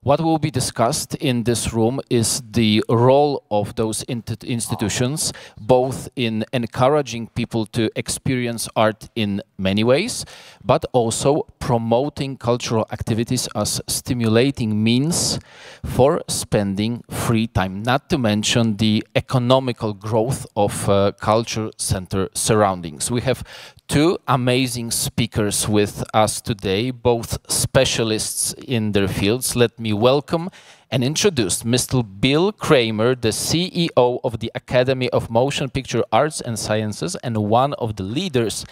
What will be discussed in this room is the role of those institutions, both in encouraging people to experience art in many ways, but also promoting cultural activities as stimulating means for spending free time, not to mention the economical growth of culture center surroundings. We have two amazing speakers with us today, both specialists in their fields. Let me welcome and introduce Mr. Bill Kramer, the CEO of the Academy of Motion Picture Arts and Sciences and one of the leaders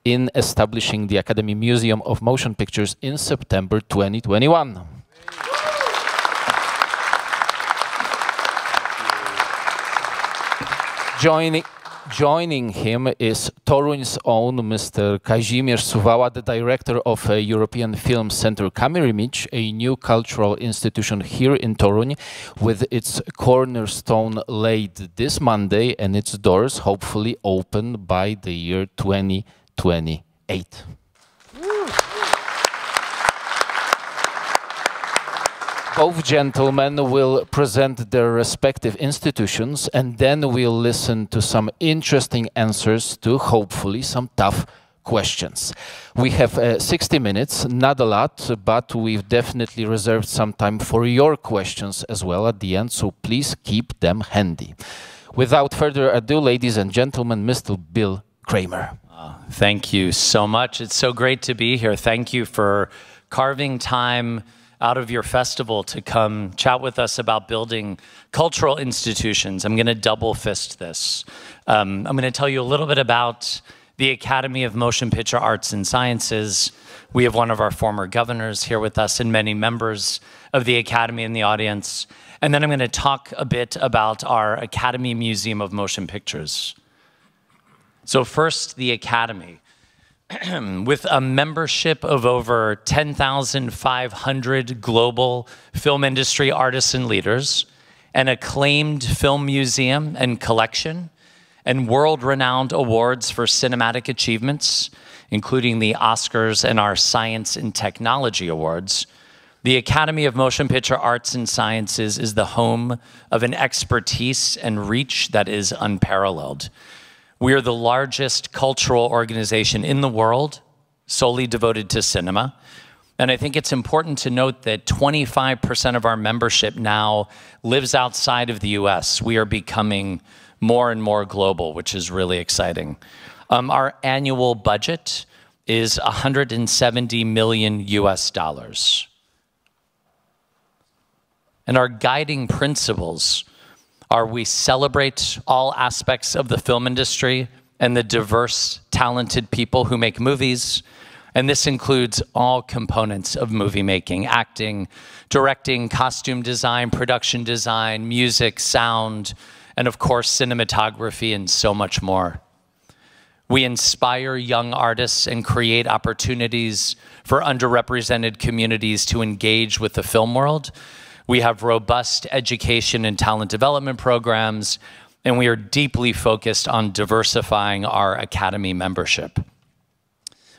in establishing the Academy Museum of Motion Pictures in September 2021. Joining him is Toruni's own Mr. Kazimierz Suwałą, the director of a European Film Center Camerimage, a new cultural institution here in Toruniu, with its cornerstone laid this Monday and its doors hopefully open by the year 2028. Both gentlemen will present their respective institutions, and then we'll listen to some interesting answers to hopefully some tough questions. We have 60 minutes, not a lot, but we've definitely reserved some time for your questions as well at the end, so please keep them handy. Without further ado, ladies and gentlemen, Mr. Bill Kramer. Thank you so much. It's so great to be here. Thank you for carving time out of your festival to come chat with us about building cultural institutions. I'm going to double fist this. I'm going to tell you a little bit about the Academy of Motion Picture Arts and Sciences. We have one of our former governors here with us and many members of the Academy in the audience. And then I'm going to talk a bit about our Academy Museum of Motion Pictures. So first, the Academy. With a membership of over 10,500 global film industry artists and leaders, an acclaimed film museum and collection, and world-renowned awards for cinematic achievements, including the Oscars and our Science and Technology Awards, the Academy of Motion Picture Arts and Sciences is the home of an expertise and reach that is unparalleled. We are the largest cultural organization in the world solely devoted to cinema. And I think it's important to note that 25% of our membership now lives outside of the US. We are becoming more and more global, which is really exciting. Our annual budget is $170 million US. And our guiding principles are we celebrate all aspects of the film industry and the diverse, talented people who make movies. And this includes all components of movie making: acting, directing, costume design, production design, music, sound, and of course, cinematography and so much more. We inspire young artists and create opportunities for underrepresented communities to engage with the film world. We have robust education and talent development programs, and we are deeply focused on diversifying our Academy membership.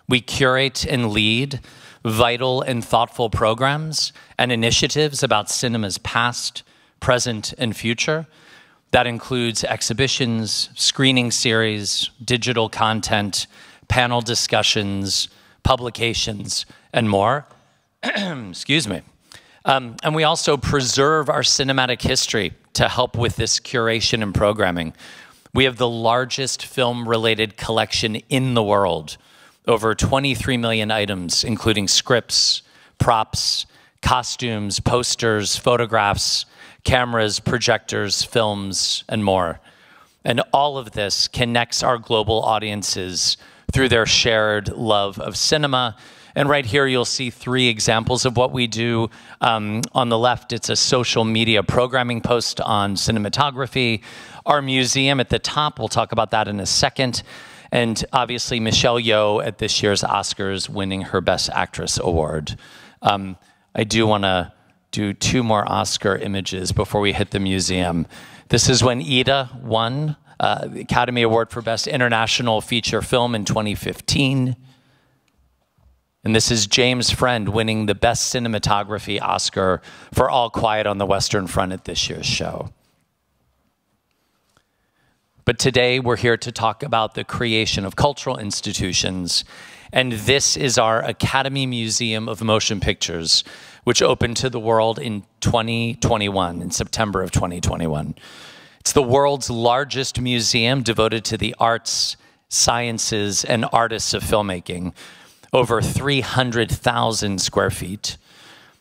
We curate and lead vital and thoughtful programs and initiatives about cinema's past, present, and future. That includes exhibitions, screening series, digital content, panel discussions, publications, and more. Excuse me. And we also preserve our cinematic history to help with this curation and programming. We have the largest film-related collection in the world, over 23 million items, including scripts, props, costumes, posters, photographs, cameras, projectors, films, and more. And all of this connects our global audiences through their shared love of cinema. And right here, you'll see 3 examples of what we do. On the left, it's a social media programming post on cinematography. Our museum at the top, we'll talk about that in a second. And obviously, Michelle Yeoh at this year's Oscars winning her Best Actress award. I do want to do 2 more Oscar images before we hit the museum. This is when Ida won the Academy Award for Best International Feature Film in 2015. And this is James Friend winning the Best Cinematography Oscar for All Quiet on the Western Front at this year's show. But today we're here to talk about the creation of cultural institutions, and this is our Academy Museum of Motion Pictures, which opened to the world in 2021, in September of 2021. It's the world's largest museum devoted to the arts, sciences, and artists of filmmaking, over 300,000 square feet.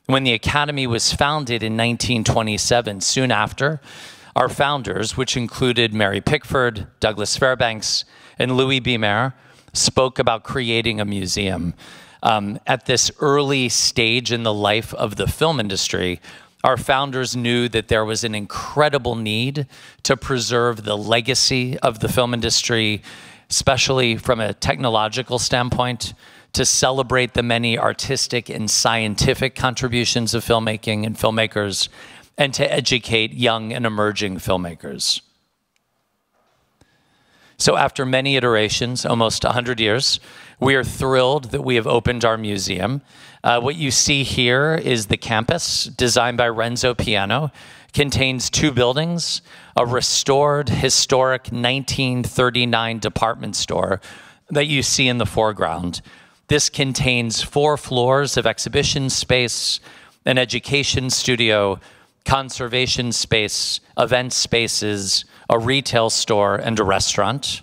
When the Academy was founded in 1927, soon after, our founders, which included Mary Pickford, Douglas Fairbanks, and Louis B. Mayer, spoke about creating a museum. At this early stage in the life of the film industry, our founders knew that there was an incredible need to preserve the legacy of the film industry, especially from a technological standpoint, to celebrate the many artistic and scientific contributions of filmmaking and filmmakers, and to educate young and emerging filmmakers. So after many iterations, almost 100 years, we are thrilled that we have opened our museum. What you see here is the campus, designed by Renzo Piano. Contains 2 buildings, a restored, historic 1939 department store that you see in the foreground. This contains 4 floors of exhibition space, an education studio, conservation space, event spaces, a retail store, and a restaurant,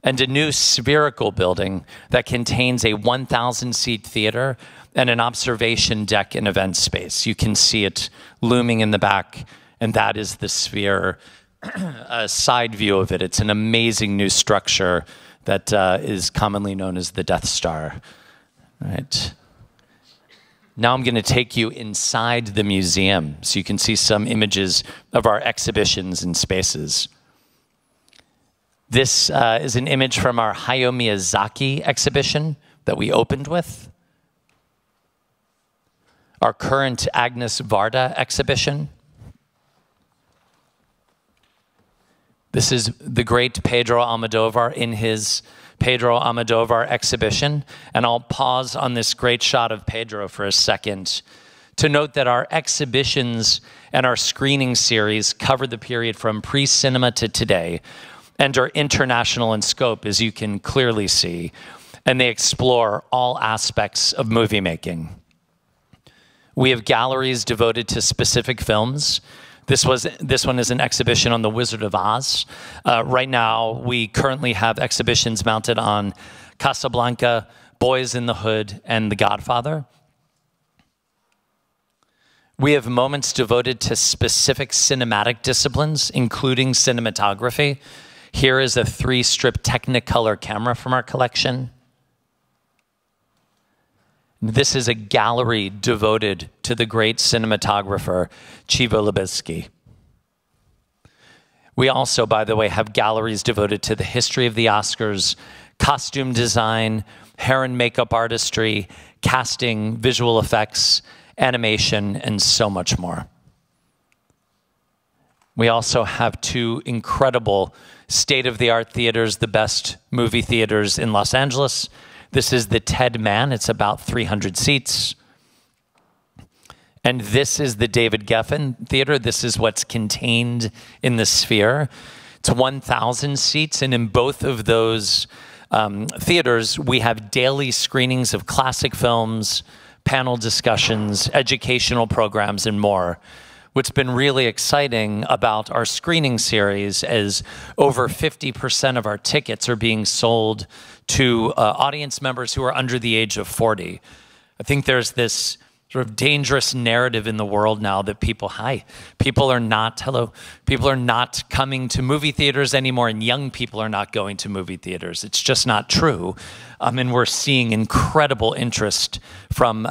and a new spherical building that contains a 1,000-seat theater and an observation deck and event space. You can see it looming in the back, and that is the sphere, a side view of it. It's an amazing new structure that is commonly known as the Death Star. All right. Now I'm going to take you inside the museum so you can see some images of our exhibitions and spaces. This is an image from our Hayao Miyazaki exhibition that we opened with. Our current Agnes Varda exhibition. This is the great Pedro Almodovar in his Pedro Almodovar exhibition. And I'll pause on this great shot of Pedro for a second to note that our exhibitions and our screening series cover the period from pre-cinema to today and are international in scope, as you can clearly see. And they explore all aspects of movie making. We have galleries devoted to specific films. This one is an exhibition on The Wizard of Oz. Right now, we currently have exhibitions mounted on Casablanca, Boys in the Hood, and The Godfather. We have moments devoted to specific cinematic disciplines, including cinematography. Here is a 3-strip Technicolor camera from our collection. This is a gallery devoted to the great cinematographer, Chivo Lubezki. We also, by the way, have galleries devoted to the history of the Oscars, costume design, hair and makeup artistry, casting, visual effects, animation, and so much more. We also have 2 incredible state-of-the-art theaters, the best movie theaters in Los Angeles. This is the Ted Mann. It's about 300 seats. And this is the David Geffen Theater. This is what's contained in the sphere. It's 1,000 seats, and in both of those theaters, we have daily screenings of classic films, panel discussions, educational programs, and more. What's been really exciting about our screening series is over 50% of our tickets are being sold to audience members who are under the age of 40. I think there's this sort of dangerous narrative in the world now that people are not coming to movie theaters anymore, and young people are not going to movie theaters. It's just not true. And we're seeing incredible interest from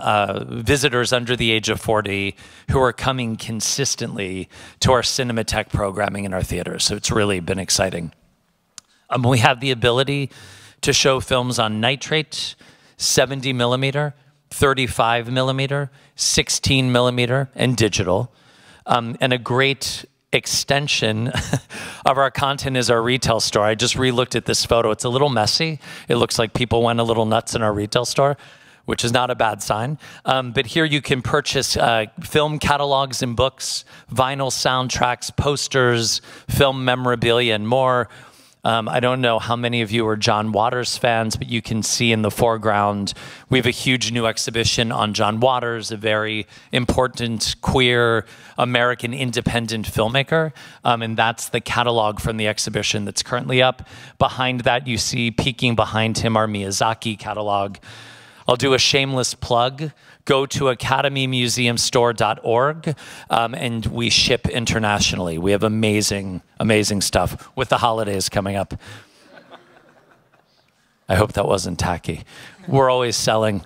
visitors under the age of 40 who are coming consistently to our Cinematheque programming in our theaters. So it's really been exciting. We have the ability to show films on nitrate, 70 millimeter, 35 millimeter, 16 millimeter, and digital. And a great extension of our content is our retail store. I just re-looked at this photo. It's a little messy. It looks like people went a little nuts in our retail store. which is not a bad sign. But here you can purchase film catalogs and books, vinyl soundtracks, posters, film memorabilia, and more. I don't know how many of you are John Waters fans, but you can see in the foreground, we have a huge new exhibition on John Waters, a very important queer American independent filmmaker. And that's the catalog from the exhibition that's currently up. Behind that, you see peeking behind him our Miyazaki catalog. I'll do a shameless plug. Go to academymuseumstore.org, and we ship internationally. We have amazing, amazing stuff with the holidays coming up. I hope that wasn't tacky. We're always selling.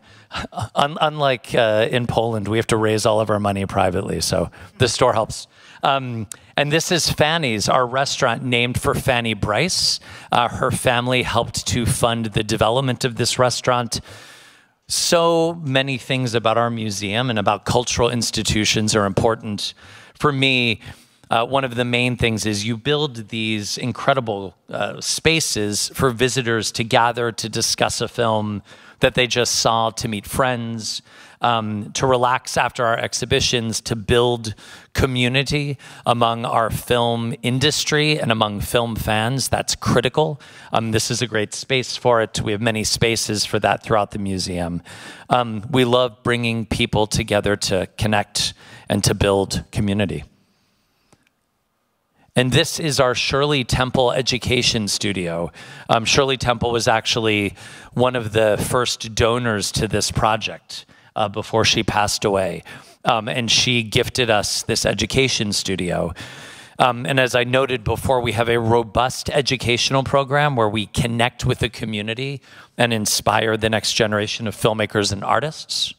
Unlike in Poland, we have to raise all of our money privately, so the store helps. And this is Fanny's, our restaurant named for Fanny Bryce. Her family helped to fund the development of this restaurant. So many things about our museum and about cultural institutions are important. For me, one of the main things is you build these incredible spaces for visitors to gather, to discuss a film that they just saw, to meet friends, to relax after our exhibitions, to build community among our film industry and among film fans. That's critical. This is a great space for it. We have many spaces for that throughout the museum. We love bringing people together to connect and to build community. And this is our Shirley Temple Education Studio. Shirley Temple was actually one of the first donors to this project before she passed away. And she gifted us this education studio. And as I noted before, we have a robust educational program where we connect with the community and inspire the next generation of filmmakers and artists.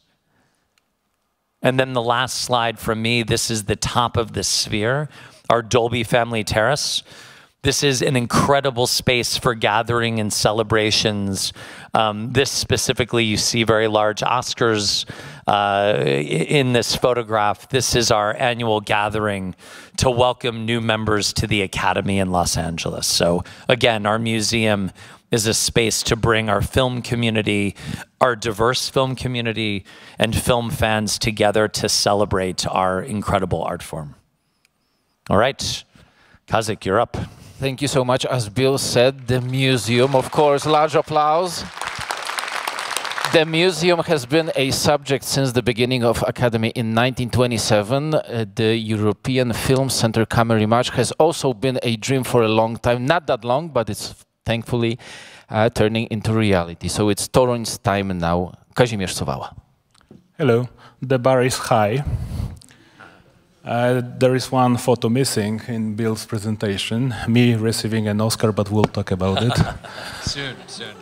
And then the last slide from me, this is the top of the sphere, our Dolby Family Terrace. This is an incredible space for gathering and celebrations. This specifically, you see very large Oscars in this photograph. This is our annual gathering to welcome new members to the Academy in Los Angeles. So again, our museum is a space to bring our film community, our diverse film community, and film fans together to celebrate our incredible art form. All right, Kazik, you're up. Thank you so much. As Bill said, the museum, of course, large applause. The museum has been a subject since the beginning of Academy in 1927. The European Film Center Camerimage has also been a dream for a long time. Not that long, but it's thankfully turning into reality. So it's Toruń's time now. Kazimierz Suwała. Hello. The bar is high. There is one photo missing in Bill's presentation, me receiving an Oscar, but we'll talk about it. Soon, soon.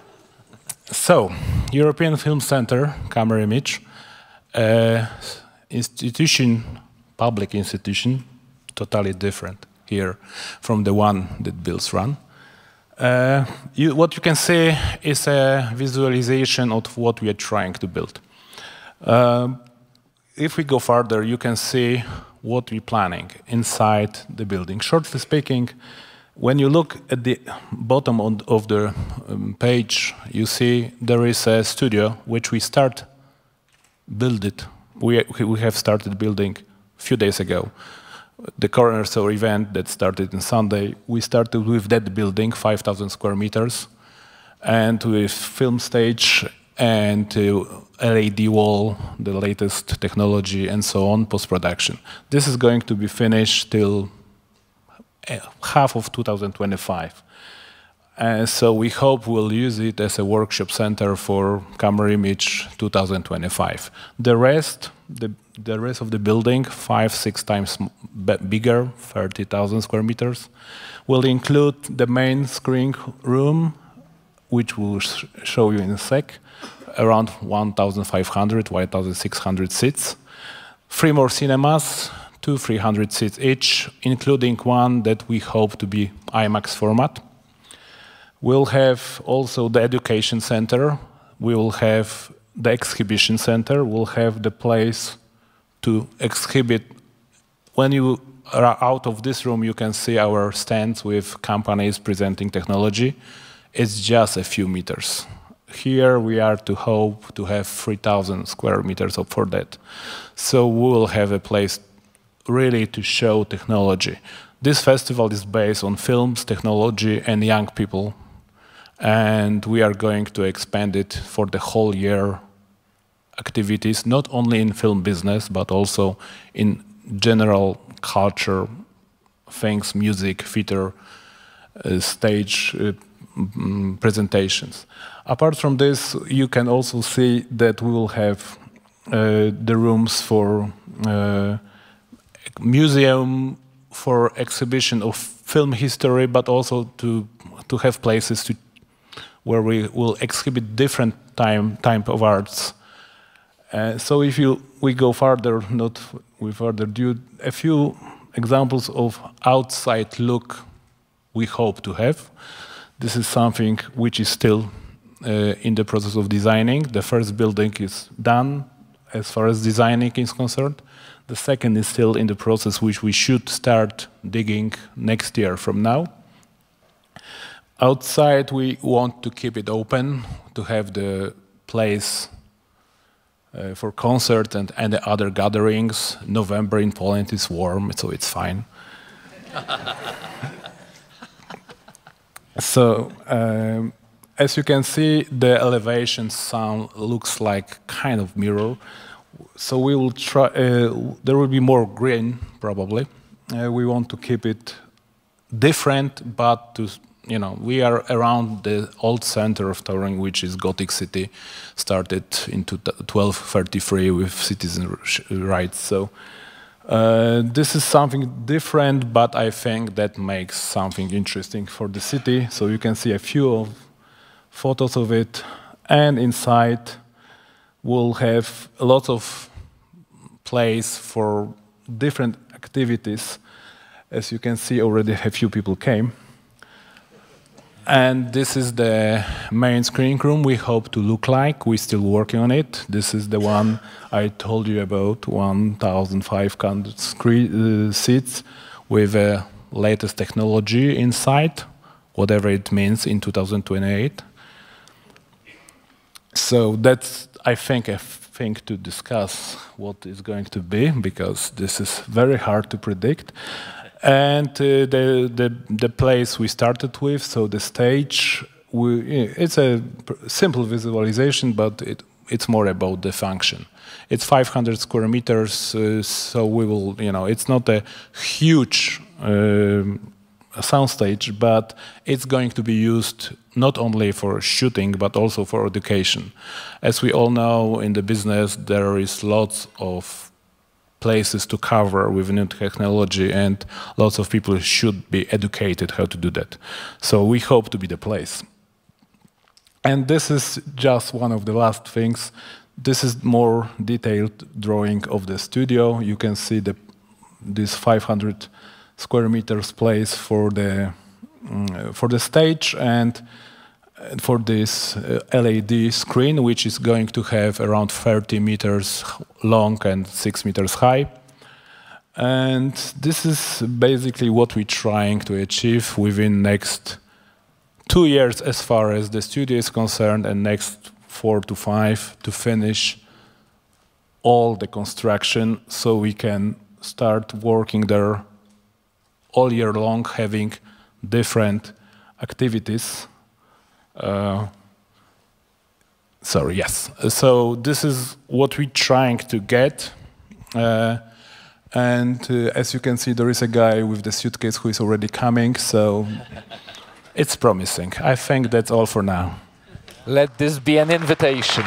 So, European Film Center, Camerimage, institution, public institution, totally different here from the one that Bill's run. What you can see is a visualization of what we are trying to build. If we go further, you can see what we're planning inside the building. Shortly speaking, when you look at the bottom of the page, you see there is a studio which we have started building a few days ago. The cornerstone event that started on Sunday, we started with that building, 5,000 square meters, and with film stage and LED wall, the latest technology, and so on, post-production. This is going to be finished till half of 2025. So we hope we'll use it as a workshop center for Camerimage 2025. The rest of the building, 5-6 times bigger, 30,000 square meters, will include the main screen room, which we'll show you in a sec, around 1,500, 1,600 seats. 3 more cinemas, 200-300 seats each, including one that we hope to be IMAX format. We'll have also the education center. We will have the exhibition center. We'll have the place to exhibit. When you are out of this room, you can see our stands with companies presenting technology. It's just a few meters here we are to hope to have 3,000 square meters for that. So we will have a place really to show technology. This festival is based on films, technology, and young people. And we are going to expand it for the whole year activities, not only in film business, but also in general culture things, music, theater, stage presentations. Apart from this, you can also see that we will have the rooms for museum, for exhibition of film history, but also to have places where we will exhibit different type of arts. So if we go further, not with further ado, a few examples of outside look we hope to have. This is something which is still in the process of designing. The first building is done as far as designing is concerned. The second is still in the process, which we should start digging next year from now. Outside, we want to keep it open, to have the place for concerts and other gatherings. November in Poland is warm, so it's fine. So, as you can see, the elevation sound looks like kind of mirror. So we will try. There will be more green, probably. We want to keep it different, but we are around the old center of Toruniu, which is Gothic city, started in 1233 with citizen rights. So this is something different, but I think that makes something interesting for the city. So you can see a few photos of it, and inside we'll have a lot of place for different activities. As you can see, already a few people came. And this is the main screening room we hope to look like. We're still working on it. This is the one I told you about, 1,500 seats with latest technology inside, whatever it means in 2028. So that's, I think, a thing to discuss what is going to be, because this is very hard to predict. And the place we started with, so the stage, it's a simple visualization, but it's more about the function. It's 500 square meters, so we will, it's not a huge soundstage, but it's going to be used not only for shooting, but also for education. As we all know, in the business, there is lots of places to cover with new technology, and lots of people should be educated how to do that. So we hope to be the place. And this is just one of the last things. This is more detailed drawing of the studio. You can see this 500 square meters place for the stage and for this LED screen, which is going to have around 30 meters long and 6 meters high. And this is basically what we're trying to achieve within next 2 years as far as the studio is concerned, and next 4 to 5 to finish all the construction, so we can start working there all year long, having different activities. So this is what we're trying to get. As you can see, there is a guy with the suitcase who is already coming, so it's promising. I think that's all for now. Let this be an invitation.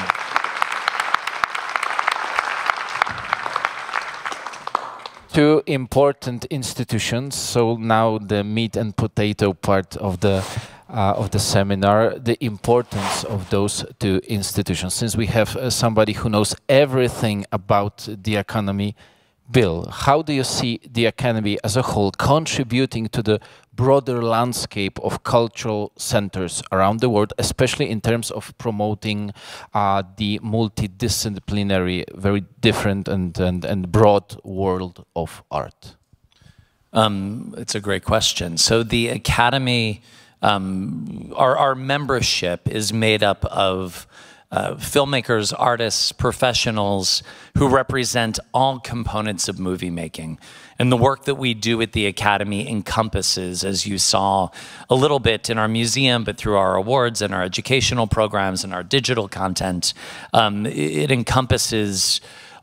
Two important institutions. So now the meat and potato part of the seminar, the importance of those two institutions. Since we have somebody who knows everything about the academy, Bill, how do you see the academy as a whole contributing to the broader landscape of cultural centers around the world, especially in terms of promoting the multidisciplinary, very different and broad world of art? It's a great question. So the academy Our membership is made up of filmmakers, artists, professionals who represent all components of movie making. And the work that we do at the Academy encompasses, as you saw a little bit in our museum, but through our awards and our educational programs and our digital content, it encompasses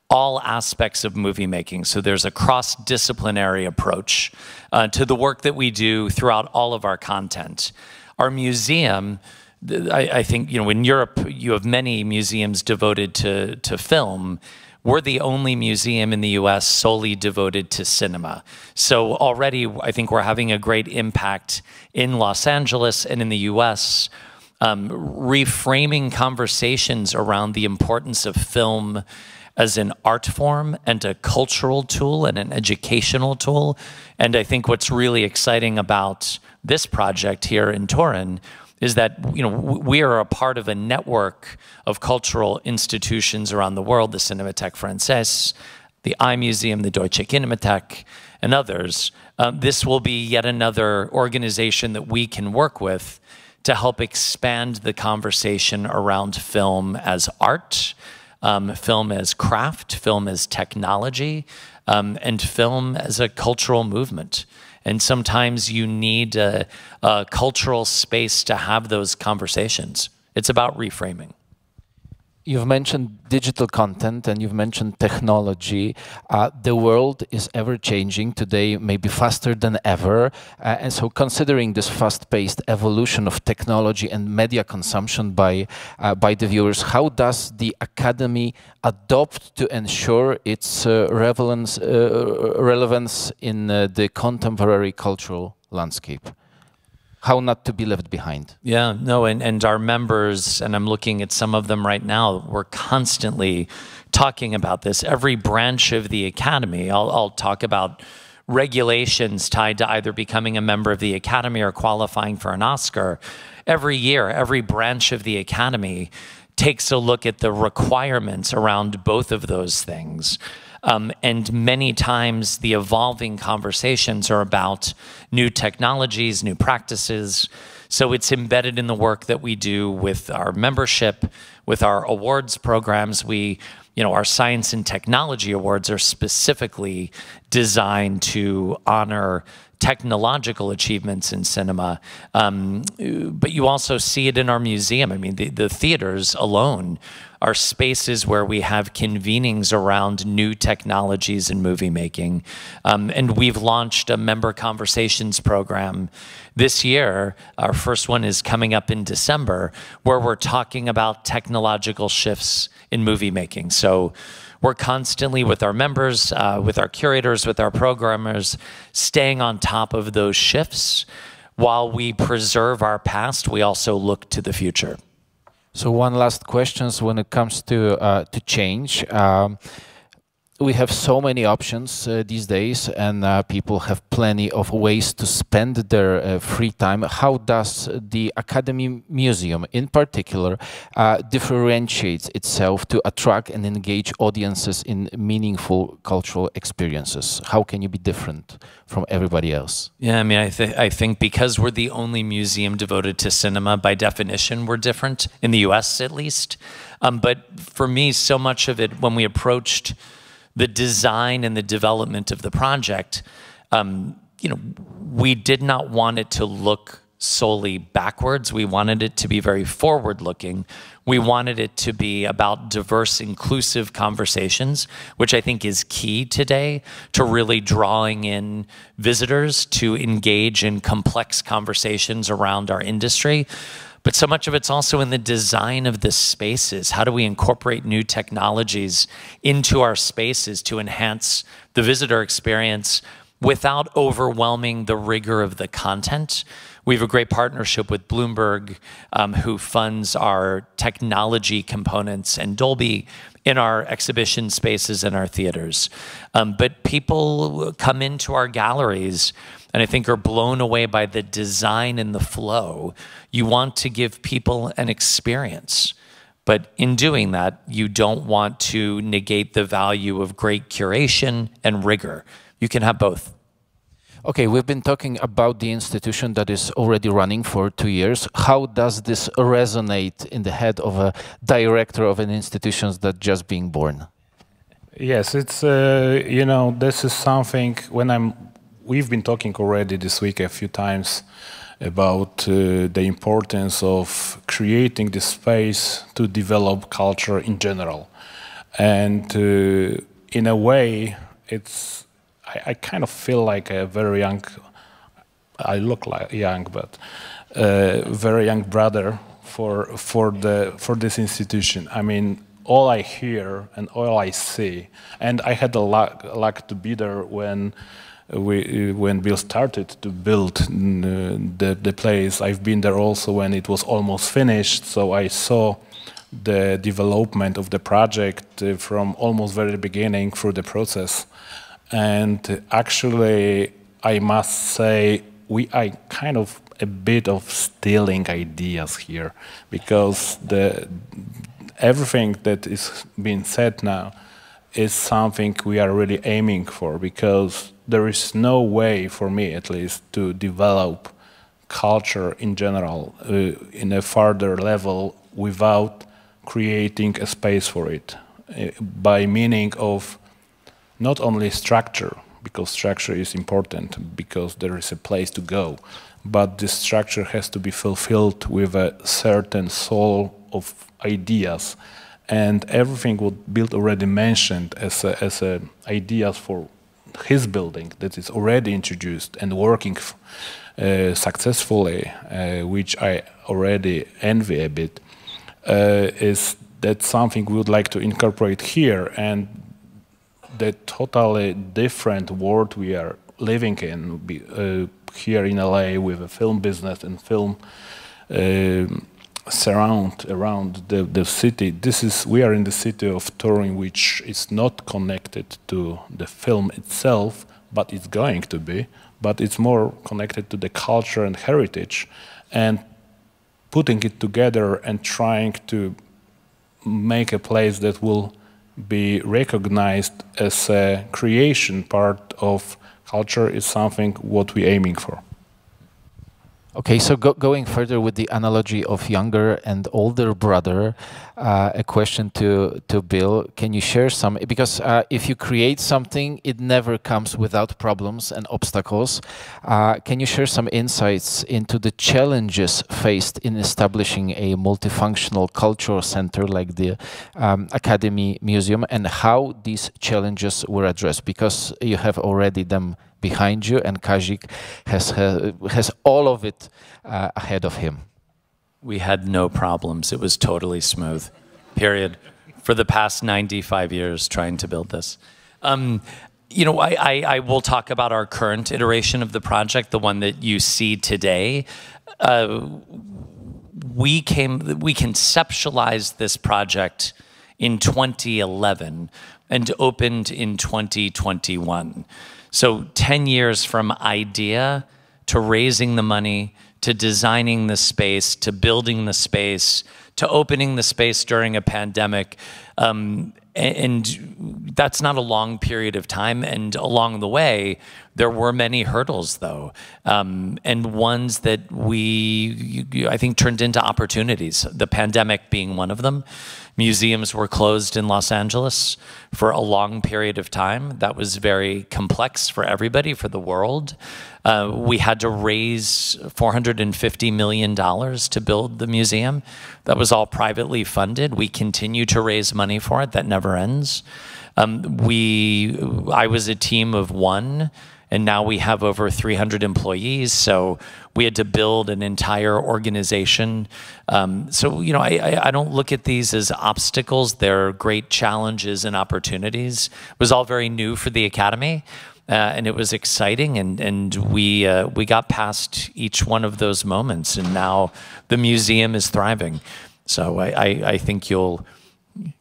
all aspects of movie making. So there's a cross-disciplinary approach to the work that we do throughout all of our content. Our museum, I think, you know, in Europe, you have many museums devoted to film. We're the only museum in the US solely devoted to cinema. So already, I think we're having a great impact in Los Angeles and in the US, reframing conversations around the importance of film as an art form and a cultural tool and an educational tool. And I think what's really exciting about this project here in Torun is that, you know, we are a part of a network of cultural institutions around the world, the Cinémathèque Française, the iMuseum, the Deutsche Kinemathek, and others. This will be yet another organization that we can work with to help expand the conversation around film as art, film as craft, film as technology, and film as a cultural movement. And sometimes you need a cultural space to have those conversations. It's about reframing. You've mentioned digital content and you've mentioned technology. The world is ever changing today, maybe faster than ever. And so considering this fast-paced evolution of technology and media consumption by the viewers, how does the Academy adopt to ensure its relevance in the contemporary cultural landscape? How not to be left behind? Yeah, no, and our members, and I'm looking at some of them right now, we're constantly talking about this. Every branch of the Academy, I'll talk about regulations tied to either becoming a member of the Academy or qualifying for an Oscar. Every year, every branch of the Academy takes a look at the requirements around both of those things. And many times the evolving conversations are about new technologies, new practices. So it's embedded in the work that we do with our membership, with our awards programs. Our Science and Technology Awards are specifically designed to honor technological achievements in cinema. But you also see it in our museum. I mean, the theaters alone are spaces where we have convenings around new technologies in movie making. And we've launched a member conversations program this year. Our first one is coming up in December, where we're talking about technological shifts in movie making. So we're constantly, with our members, with our curators, with our programmers, staying on top of those shifts. While we preserve our past, we also look to the future. So one last question when it comes to change. We have so many options these days, and people have plenty of ways to spend their free time. How does the Academy Museum, in particular, differentiate itself to attract and engage audiences in meaningful cultural experiences? How can you be different from everybody else? Yeah, I mean, I think because we're the only museum devoted to cinema, by definition, we're different, in the US at least. But for me, so much of it, when we approached the design and the development of the project, we did not want it to look solely backwards. We wanted it to be very forward-looking. We wanted it to be about diverse, inclusive conversations, which I think is key today to really drawing in visitors to engage in complex conversations around our industry. But so much of it's also in the design of the spaces. How do we incorporate new technologies into our spaces to enhance the visitor experience without overwhelming the rigor of the content? We have a great partnership with Bloomberg, who funds our technology components and Dolby in our exhibition spaces and our theaters. But people come into our galleries and I think are blown away by the design and the flow. You want to give people an experience. But in doing that, you don't want to negate the value of great curation and rigor. You can have both. Okay, we've been talking about the institution that is already running for 2 years. How does this resonate in the head of a director of an institution that's just being born? Yes, it's you know, this is something we've been talking already this week a few times about the importance of creating this space to develop culture in general, and in a way, I kind of feel like a very young. I look like young, but very young brother for this institution. I mean, all I hear and all I see, and I had the luck to be there when Bill started to build the place. I've been there also when it was almost finished, so I saw the development of the project from almost very beginning through the process. And actually, I must say, we are kind of a bit of stealing ideas here, because everything that is being said now is something we are really aiming for, because there is no way, for me at least, to develop culture in general in a further level without creating a space for it, by meaning of not only structure, because structure is important, because there is a place to go, but this structure has to be fulfilled with a certain soul of ideas, and everything what Bill already mentioned as ideas for his building that is already introduced and working successfully, which I already envy a bit, is that something we would like to incorporate here, and the totally different world we are living in here in LA with a film business and film around the city. We are in the city of Toruniu, which is not connected to the film itself, but it's going to be. But it's more connected to the culture and heritage, and putting it together and trying to make a place that will be recognized as a creation part of culture is something what we're aiming for. Okay, so going further with the analogy of younger and older brother, a question to Bill. Can you share some, because if you create something, it never comes without problems and obstacles. Can you share some insights into the challenges faced in establishing a multifunctional cultural center like the Academy Museum, and how these challenges were addressed? Because you have already them behind you, and Kazik has all of it ahead of him. We had no problems. It was totally smooth, period, for the past 95 years trying to build this. You know, I will talk about our current iteration of the project, the one that you see today. We conceptualized this project in 2011 and opened in 2021. So 10 years from idea to raising the money, to designing the space, to building the space, to opening the space during a pandemic. And that's not a long period of time. And along the way, there were many hurdles, though, and ones that I think, turned into opportunities, the pandemic being one of them. Museums were closed in Los Angeles for a long period of time. That was very complex for everybody, for the world. We had to raise $450 million to build the museum. That was all privately funded. We continue to raise money for it. That never ends. I was a team of one, and now we have over 300 employees. So we had to build an entire organization. So, you know, I don't look at these as obstacles. They're great challenges and opportunities. It was all very new for the Academy. And it was exciting, and we got past each one of those moments, and now the museum is thriving. So I think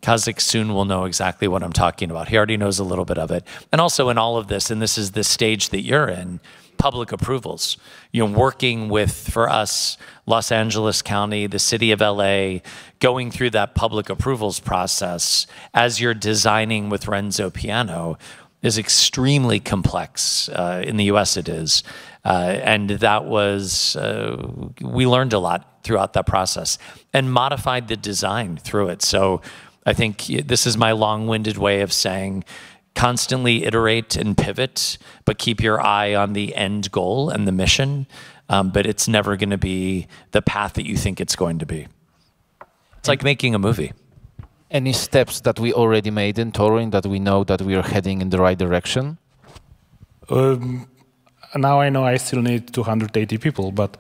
Kazik soon will know exactly what I'm talking about. He already knows a little bit of it. And also in all of this, and this is the stage that you're in, public approvals. You know, working with, for us, Los Angeles County, the city of LA, going through that public approvals process as you're designing with Renzo Piano. is extremely complex. In the US it is. And that was, we learned a lot throughout that process and modified the design through it. So I think this is my long-winded way of saying constantly iterate and pivot, but keep your eye on the end goal and the mission. But it's never going to be the path that you think it's going to be. It's like making a movie. Any steps that we already made in Toruniu that we know that we are heading in the right direction? Now I know I still need 280 people, but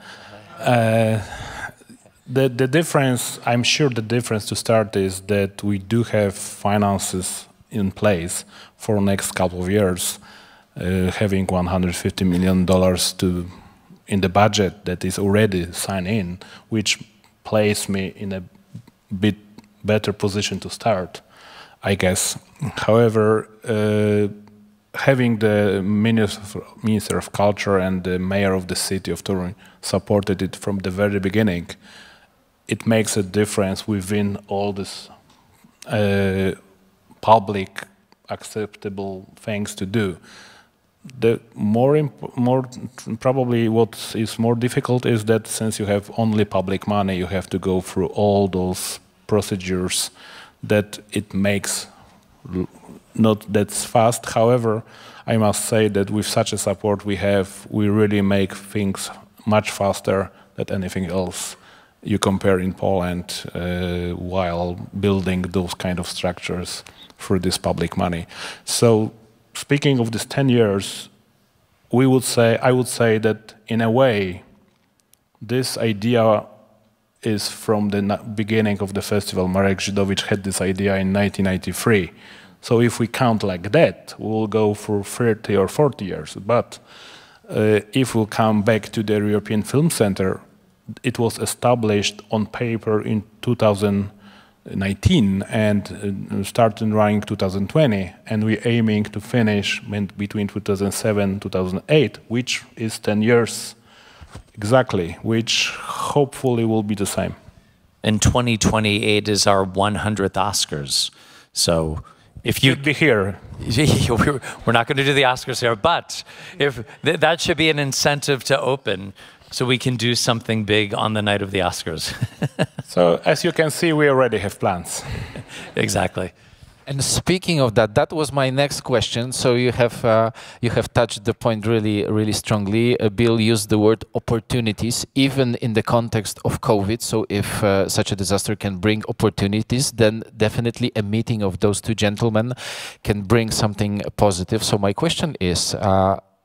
the difference, I'm sure the difference to start is that we do have finances in place for next couple of years, having $150 million in the budget that is already signed in, which places me in a bit better position to start, I guess. However, having the Minister of Culture and the Mayor of the city of Toruniu supported it from the very beginning, it makes a difference within all this public acceptable things to do. The probably what is more difficult is that since you have only public money, you have to go through all those procedures that it makes not that fast. However, I must say that with such a support we have, we really make things much faster than anything else you compare in Poland while building those kind of structures through this public money. So speaking of this 10 years, I would say that in a way, this idea is from the beginning of the festival. Marek Żydowicz had this idea in 1993. So if we count like that, we'll go for 30 or 40 years. But if we'll come back to the European Film Center, it was established on paper in 2019 and started running 2020, and we're aiming to finish between 2007 and 2008, which is 10 years exactly, which hopefully will be the same. And 2028 is our 100th Oscars. So if you should be here. We're not going to do the Oscars here, but if that should be an incentive to open so we can do something big on the night of the Oscars. So as you can see, we already have plans. Exactly. And speaking of that, that was my next question. So you have touched the point really strongly. Bill used the word opportunities, even in the context of COVID. So if such a disaster can bring opportunities, then definitely a meeting of those two gentlemen can bring something positive. So my question is,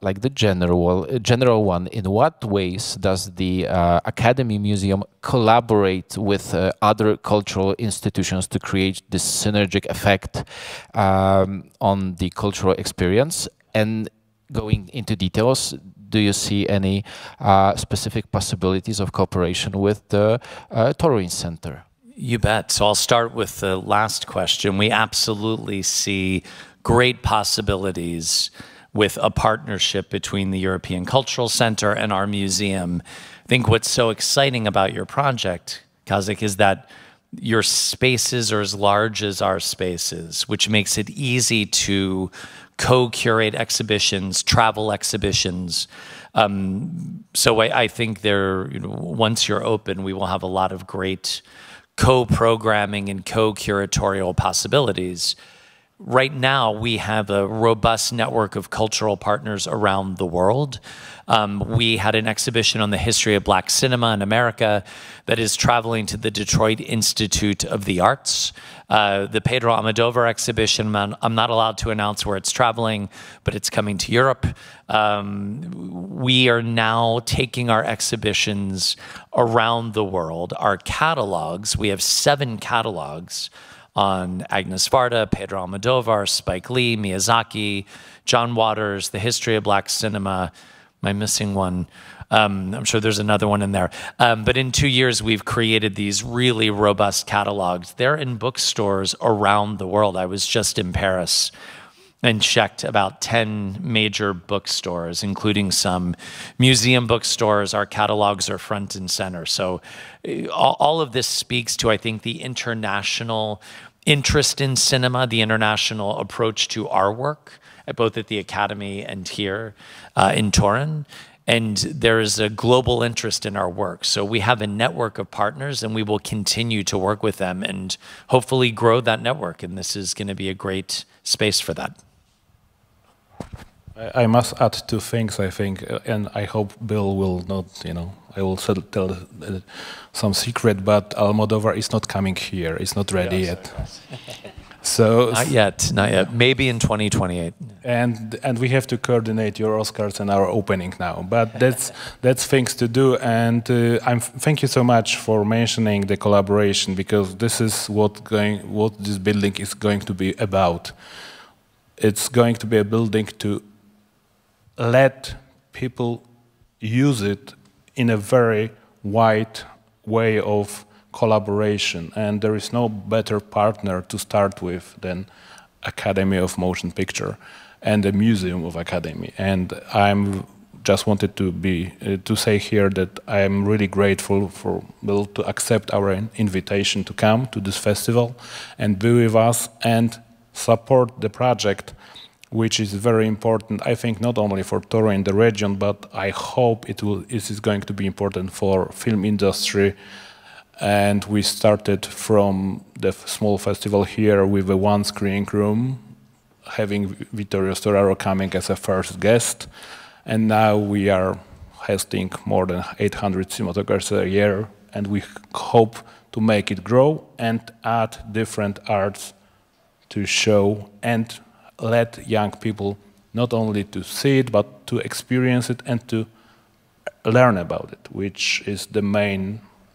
like the general one, in what ways does the Academy Museum collaborate with other cultural institutions to create this synergic effect on the cultural experience? And going into details, do you see any specific possibilities of cooperation with the Toruniu Center? You bet. So I'll start with the last question. We absolutely see great possibilities with a partnership between the European Cultural Center and our museum. I think what's so exciting about your project, Kazik, is that your spaces are as large as our spaces, which makes it easy to co-curate exhibitions, travel exhibitions. So I think once you're open, we will have a lot of great co-programming and co-curatorial possibilities. Right now, we have a robust network of cultural partners around the world. We had an exhibition on the history of Black cinema in America that is traveling to the Detroit Institute of the Arts. The Pedro Almodovar exhibition, I'm not allowed to announce where it's traveling, but it's coming to Europe. We are now taking our exhibitions around the world. Our catalogs, we have 7 catalogs on Agnes Varda, Pedro Almodovar, Spike Lee, Miyazaki, John Waters, the history of Black cinema. Am I missing one? I'm sure there's another one in there. But in 2 years, we've created these really robust catalogs. They're in bookstores around the world. I was just in Paris and checked about 10 major bookstores, including some museum bookstores. Our catalogs are front and center. So all of this speaks to, I think, the international interest in cinema, the international approach to our work, both at the Academy and here in Torun. And there is a global interest in our work. So we have a network of partners, and we will continue to work with them and hopefully grow that network. And this is going to be a great space for that. I must add two things, I think, and I hope Bill will not, I will tell some secret, but Almodovar is not coming here. It's not ready yet. So not yet. Maybe in 2028. And we have to coordinate your Oscars and our opening now. But that's things to do. And thank you so much for mentioning the collaboration, because this is what this building is going to be about. It's going to be a building to let people use it in a very wide way of collaboration, and there is no better partner to start with than Academy of Motion Picture and the Museum of Academy. And I'm just wanted to say here that I am really grateful for Bill to accept our invitation to come to this festival and be with us and support the project, which is very important, I think, not only for Toruniu and the region, but I hope it is going to be important for film industry. And we started from the small festival here with a one screening room, having Vittorio Storaro coming as a first guest. And now we are hosting more than 800 cinematographers a year, and we hope to make it grow and add different arts to show and let young people not only to see it, but to experience it and to learn about it, which is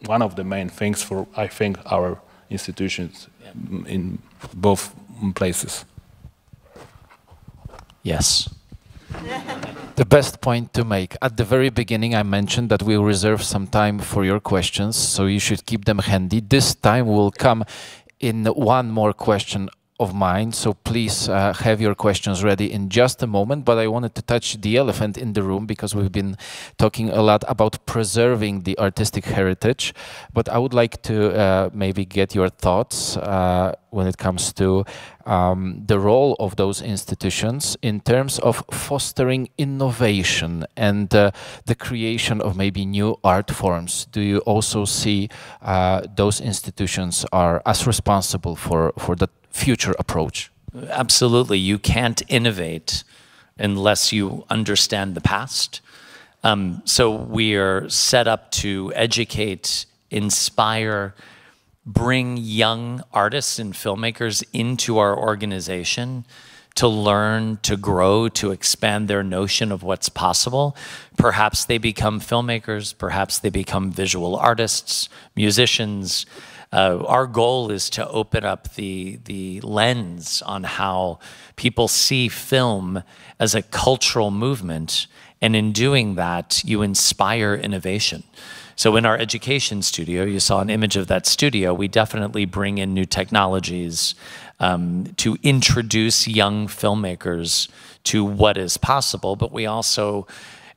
one of the main things for, I think, our institutions in both places. Yes. The best point to make. At the very beginning, I mentioned that we'll reserve some time for your questions, so you should keep them handy. This time will come in one more question of mine, so please have your questions ready in just a moment. But I wanted to touch the elephant in the room, because we've been talking a lot about preserving the artistic heritage, but I would like to maybe get your thoughts when it comes to the role of those institutions in terms of fostering innovation and the creation of maybe new art forms. Do you also see those institutions are as responsible for the future approach? Absolutely. You can't innovate unless you understand the past. So we are set up to educate, inspire, bring young artists and filmmakers into our organization to learn, to grow, to expand their notion of what's possible. Perhaps they become filmmakers, perhaps they become visual artists, musicians. Our goal is to open up the lens on how people see film as a cultural movement, and in doing that, you inspire innovation. So in our education studio, you saw an image of that studio, we definitely bring in new technologies to introduce young filmmakers to what is possible, but we also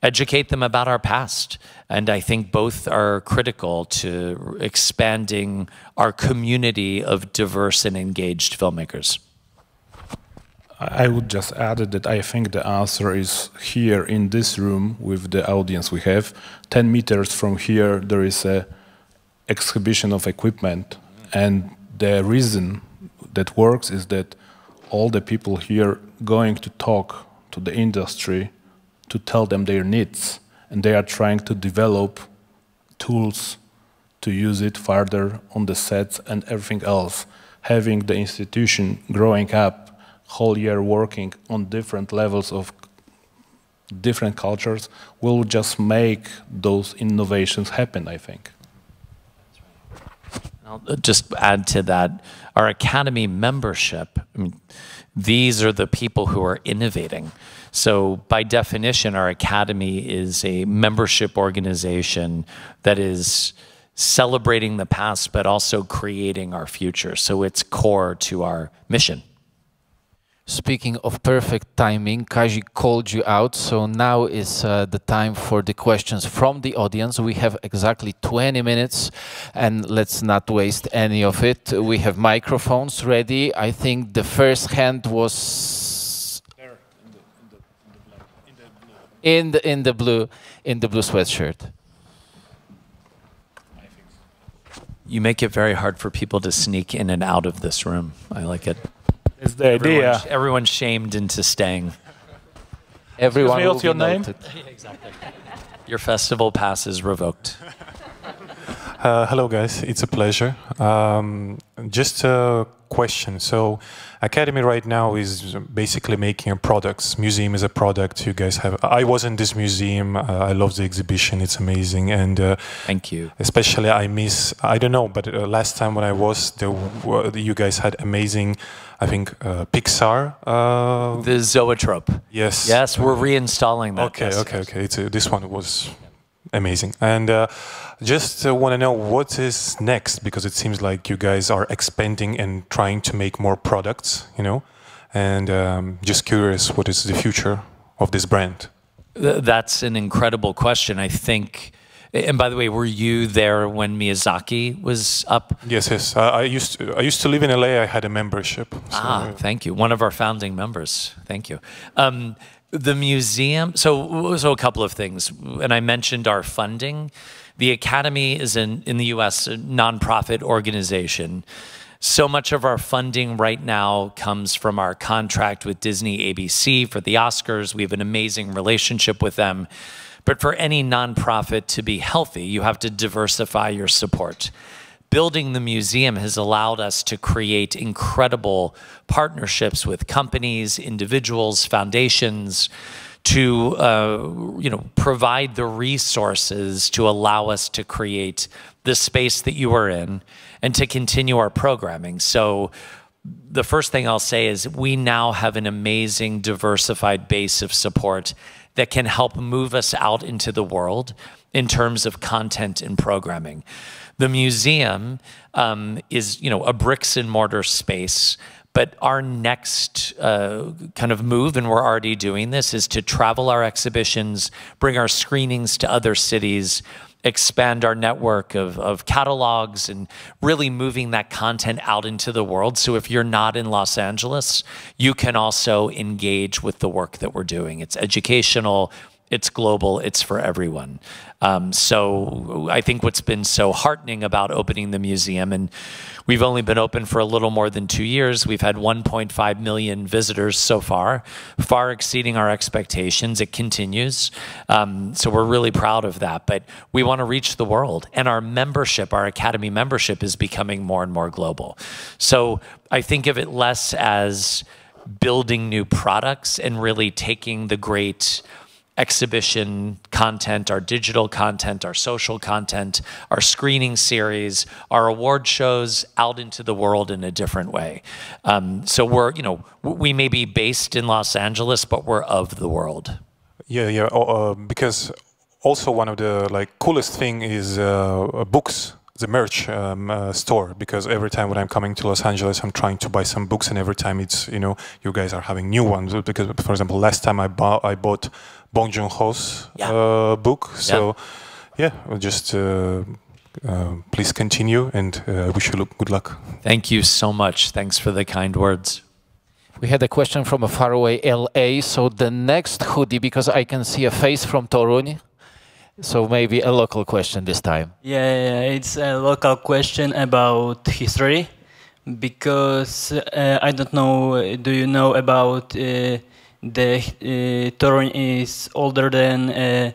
educate them about our past. And I think both are critical to expanding our community of diverse and engaged filmmakers. I would just add that I think the answer is here in this room with the audience we have. 10 meters from here, there is an exhibition of equipment. And the reason that works is that all the people here going to talk to the industry to tell them their needs, and they are trying to develop tools to use it further on the sets and everything else. Having the institution growing up, whole year working on different levels of different cultures will just make those innovations happen, I think. I'll just add to that, our Academy membership, I mean, these are the people who are innovating. So by definition, our Academy is a membership organization that is celebrating the past, but also creating our future. So it's core to our mission. Speaking of perfect timing, Kazi called you out, so now is the time for the questions from the audience. We have exactly 20 minutes, and let's not waste any of it. We have microphones ready. I think the first hand was there in the blue sweatshirt. You make it very hard for people to sneak in and out of this room. I like it. It's the idea. Everyone's shamed into staying. Everyone. What's your name? Exactly. Your festival pass is revoked. Hello, guys. It's a pleasure. Just a question. So, Academy right now is basically making products. Museum is a product. You guys have. I was in this museum. I love the exhibition. It's amazing. And thank you. Especially, I miss. I don't know, but last time when I was, you guys had amazing. I think Pixar. The Zoetrope. Yes. Yes, we're reinstalling that. Okay. Yes, okay. yes. Okay. This one was amazing. And just want to know what is next, because it seems like you guys are expanding and trying to make more products, you know, and just curious, what is the future of this brand? That's an incredible question. I think, and by the way, were you there when Miyazaki was up? Yes, yes. I used to live in LA. I had a membership. So. Thank you. One of our founding members. Thank you. The museum, so a couple of things, and I mentioned our funding. The Academy is in the US a nonprofit organization. So much of our funding right now comes from our contract with Disney ABC for the Oscars. We have an amazing relationship with them. But for any nonprofit to be healthy, you have to diversify your support. Building the museum has allowed us to create incredible partnerships with companies, individuals, foundations, to provide the resources to allow us to create the space that you are in and to continue our programming. So the first thing I'll say is we now have an amazing diversified base of support that can help move us out into the world in terms of content and programming. The museum is, a bricks and mortar space, but our next kind of move, and we're already doing this, is to travel our exhibitions, bring our screenings to other cities, expand our network of catalogs, and really moving that content out into the world. So if you're not in Los Angeles, you can also engage with the work that we're doing. It's educational, it's global, it's for everyone. So I think what's been so heartening about opening the museum, and we've only been open for a little more than 2 years. We've had 1.5 million visitors so far, far exceeding our expectations. It continues. So we're really proud of that. But we want to reach the world. And our membership, our Academy membership, is becoming more and more global. So I think of it less as building new products and really taking the great exhibition content, our digital content, our social content, our screening series, our award shows out into the world in a different way. So we're, we may be based in Los Angeles, but we're of the world. Yeah. Because also one of the coolest thing is books. The merch store, because every time when I'm coming to Los Angeles, I'm trying to buy some books, and every time it's, you guys are having new ones. Because, for example, last time I bought Bong Joon-ho's book. So, yeah, just please continue, and wish you good luck. Thank you so much. Thanks for the kind words. We had a question from a faraway LA. So the next hoodie, because I can see a face from Toruniu. So maybe a local question this time. Yeah, it's a local question about history, because I don't know, do you know about the Toruniu is older than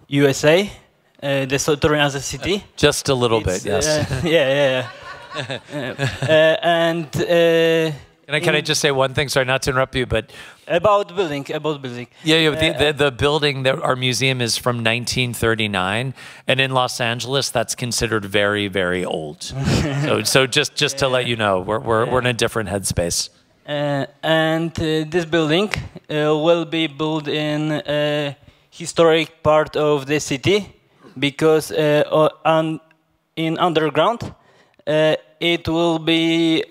USA, the Toruniu as a city? Just a little bit, yes. Can I just say one thing? Sorry, not to interrupt you, but about building. Yeah, the building that our museum is from 1939, and in Los Angeles, that's considered very, very old. so just to let you know, we're in a different headspace. And this building will be built in a historic part of the city, because in underground it will be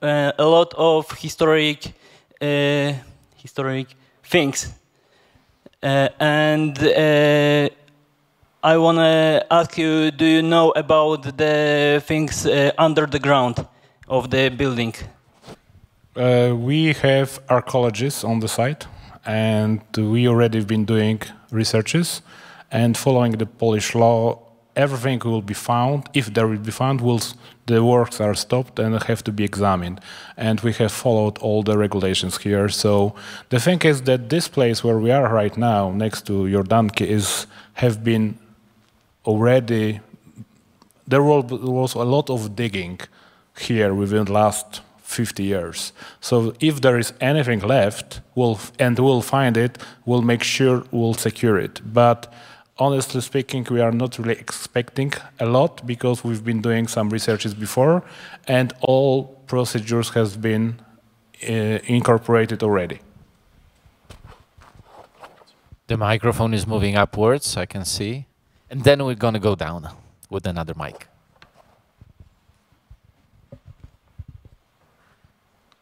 a lot of historic things, and I want to ask you: do you know about the things under the ground of the building? We have archaeologists on the site, and we already been doing researches, and following the Polish law, everything will be found. If there will be found, the works are stopped and have to be examined. And we have followed all the regulations here. So the thing is that this place where we are right now, next to Jordanki, have been already. There was a lot of digging here within the last 50 years. So if there is anything left, we'll find it, we'll make sure we'll secure it. But honestly speaking, we are not really expecting a lot because we've been doing some researches before and all procedures have been incorporated already. The microphone is moving upwards, I can see. And then we're going to go down with another mic.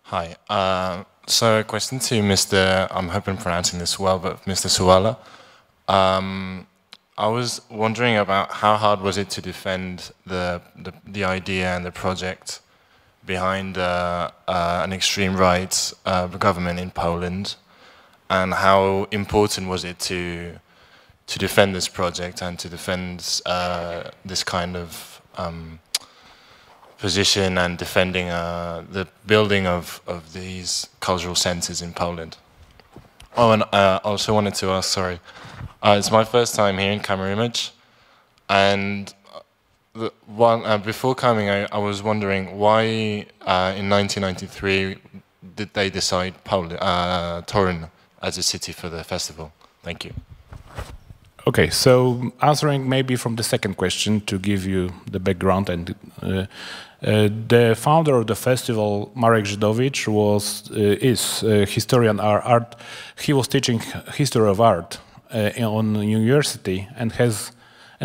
Hi. So a question to Mr. I'm hoping I'm pronouncing this well, but Mr. Suwałą. I was wondering about how hard was it to defend the idea and the project behind an extreme right government in Poland, and how important was it to defend this project and to defend this kind of position and defending the building of these cultural centers in Poland. Oh, and I also wanted to ask, sorry, it's my first time here in Camerimage, and before coming I was wondering why in 1993 did they decide Toruniu as a city for the festival? Thank you. Okay, so answering maybe from the second question to give you the background, and the founder of the festival, Marek Żydowicz, is a historian of art. He was teaching history of art on university, and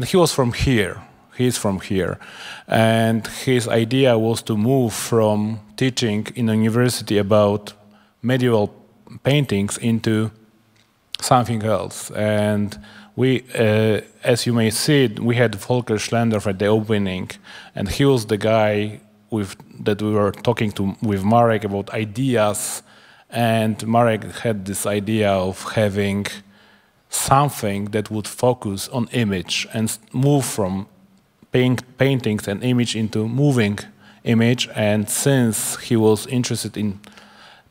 he was from here. He is from here, and his idea was to move from teaching in a university about medieval paintings into something else. And we, as you may see, we had Volker Schlendorf at the opening, and he was the guy that we were talking to with Marek about ideas, and Marek had this idea of having something that would focus on image and move from paintings and image into moving image. And since he was interested in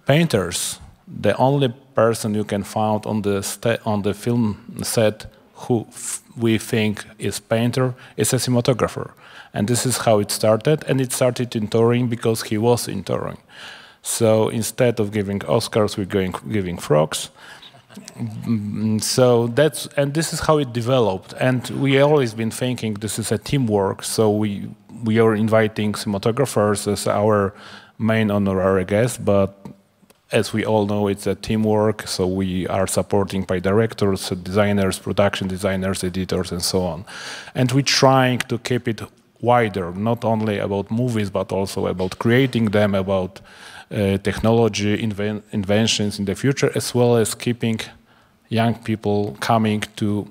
painters, the only person you can find on the film set who we think is painter is a cinematographer. And this is how it started, and it started in Toruniu because he was in Toruniu. So instead of giving Oscars, we're giving frogs. So this is how it developed, and we always been thinking this is a teamwork. So we are inviting cinematographers as our main honorary guests, but as we all know, it's a teamwork. So we are supporting by directors, designers, production designers, editors, and so on. And we're trying to keep it wider, not only about movies, but also about creating them, about technology, inventions in the future, as well as keeping young people coming to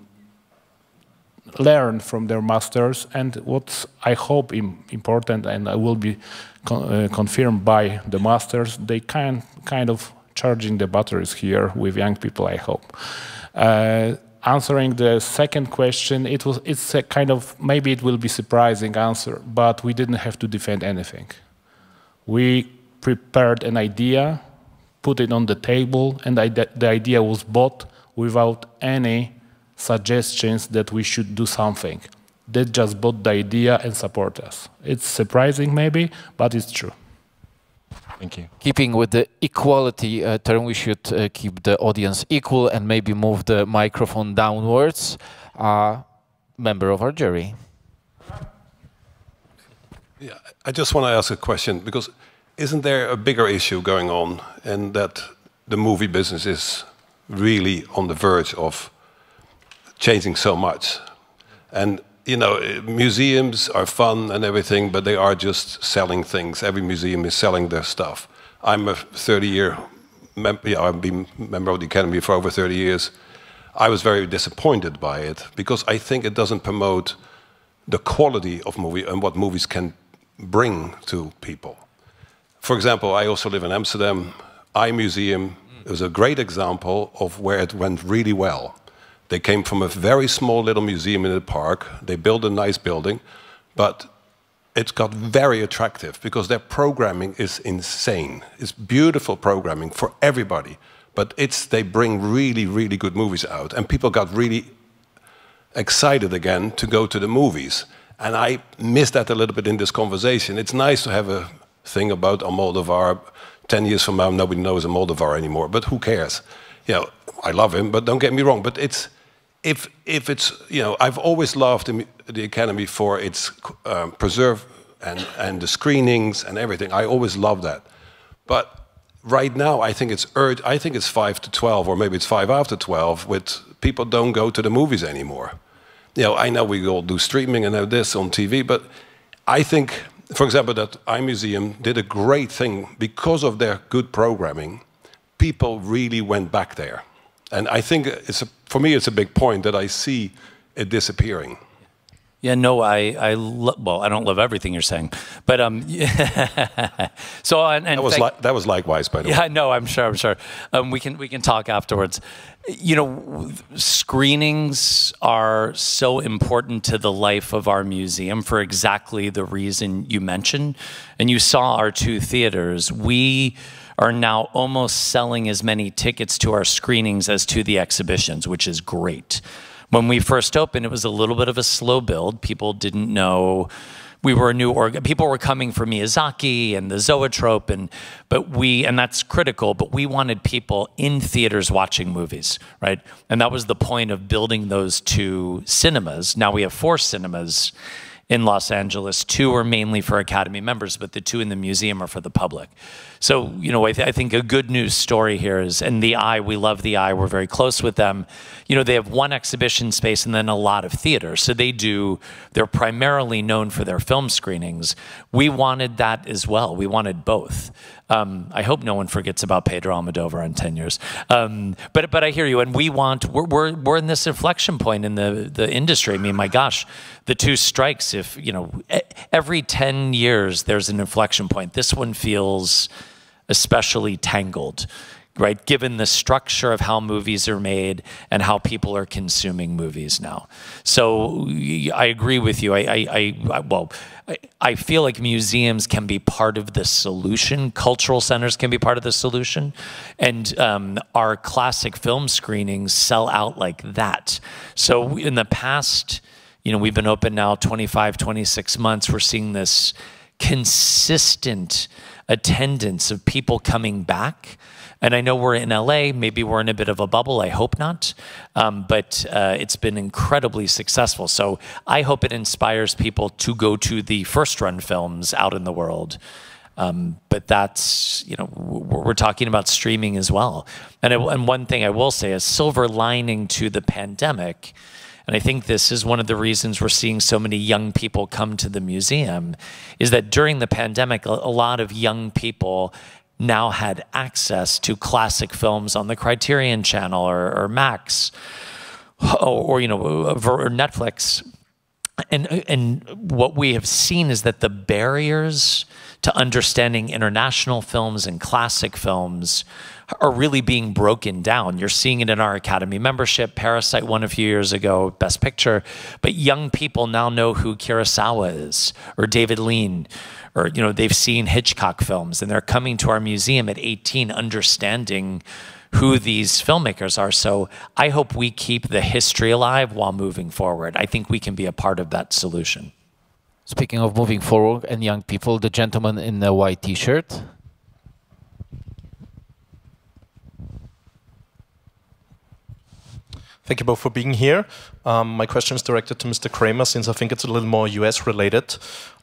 learn from their masters. And what's, I hope, important, and I will be confirmed by the masters, they kind of charging the batteries here with young people, I hope. Answering the second question, it's a kind of, maybe it will be surprising answer, but we didn't have to defend anything. We prepared an idea, put it on the table, and the idea was bought without any suggestions that we should do something. They just bought the idea and support us. It's surprising maybe, but it's true. Thank you. Keeping with the equality term, we should keep the audience equal and maybe move the microphone downwards. Member of our jury. Yeah, I just want to ask a question, because isn't there a bigger issue going on, and that the movie business is really on the verge of changing so much? And you know, museums are fun and everything, but they are just selling things. Every museum is selling their stuff. I'm a 30-year member. I've been member of the Academy for over 30 years. I was very disappointed by it because I think it doesn't promote the quality of movie and what movies can bring to people. For example, I also live in Amsterdam. iMuseum is a great example of where it went really well. They came from a very small little museum in the park. They built a nice building, but it got very attractive because their programming is insane. It's beautiful programming for everybody, but they bring really, really good movies out, and people got really excited again to go to the movies. And I missed that a little bit in this conversation. It's nice to have a thing about Almodovar. 10 years from now, nobody knows Almodovar anymore, but who cares? You know, I love him, but don't get me wrong. But it's, if it's, you know, I've always loved the Academy for its preserve and the screenings and everything. I always loved that. But right now, I think it's 5 to 12, or maybe it's 5 after 12. With people don't go to the movies anymore. You know, I know we all do streaming and have this on TV, but I think, for example, that iMuseum did a great thing because of their good programming. People really went back there, and I think for me it's a big point that I see it disappearing. Yeah, no, well, I don't love everything you're saying, but so and that was likewise, by the way. Yeah, no, I'm sure. We can talk afterwards. You know, screenings are so important to the life of our museum for exactly the reason you mentioned, and you saw our 2 theaters. We are now almost selling as many tickets to our screenings as to the exhibitions, which is great. When we first opened, it was a little bit of a slow build. People didn't know we were a new people were coming for Miyazaki and the Zoetrope, and that's critical. But we wanted people in theaters watching movies, right? And that was the point of building those 2 cinemas. Now we have 4 cinemas in Los Angeles. 2 are mainly for Academy members, but the 2 in the museum are for the public. So, you know, I think a good news story here is, and the Eye, we love the Eye, we're very close with them. You know, they have 1 exhibition space and then a lot of theater. So they're primarily known for their film screenings. We wanted that as well. We wanted both. I hope no one forgets about Pedro Almodovar in 10 years. But I hear you, and we're in this inflection point in the industry. I mean, my gosh, the 2 strikes, if, you know, every 10 years there's an inflection point. This one feels especially tangled, right? Given the structure of how movies are made and how people are consuming movies now. So I agree with you. I feel like museums can be part of the solution. Cultural centers can be part of the solution. And our classic film screenings sell out like that. So in the past, you know, we've been open now 25, 26 months. We're seeing this consistent attendance of people coming back. And I know we're in LA, maybe we're in a bit of a bubble, I hope not, but it's been incredibly successful. So I hope it inspires people to go to the first-run films out in the world. But that's, you know, we're talking about streaming as well. And one thing I will say, a silver lining to the pandemic, and I think this is one of the reasons we're seeing so many young people come to the museum, is that during the pandemic, a lot of young people now had access to classic films on the Criterion Channel or Max or you know, or Netflix. And what we have seen is that the barriers to understanding international films and classic films are really being broken down. You're seeing it in our Academy membership. Parasite won a few years ago, Best Picture. But young people now know who Kurosawa is, or David Lean, or, you know, they've seen Hitchcock films, and they're coming to our museum at 18 understanding who these filmmakers are. So I hope we keep the history alive while moving forward. I think we can be a part of that solution. Speaking of moving forward and young people, the gentleman in the white t-shirt. Thank you both for being here. My question is directed to Mr. Kramer, since I think it's a little more US related.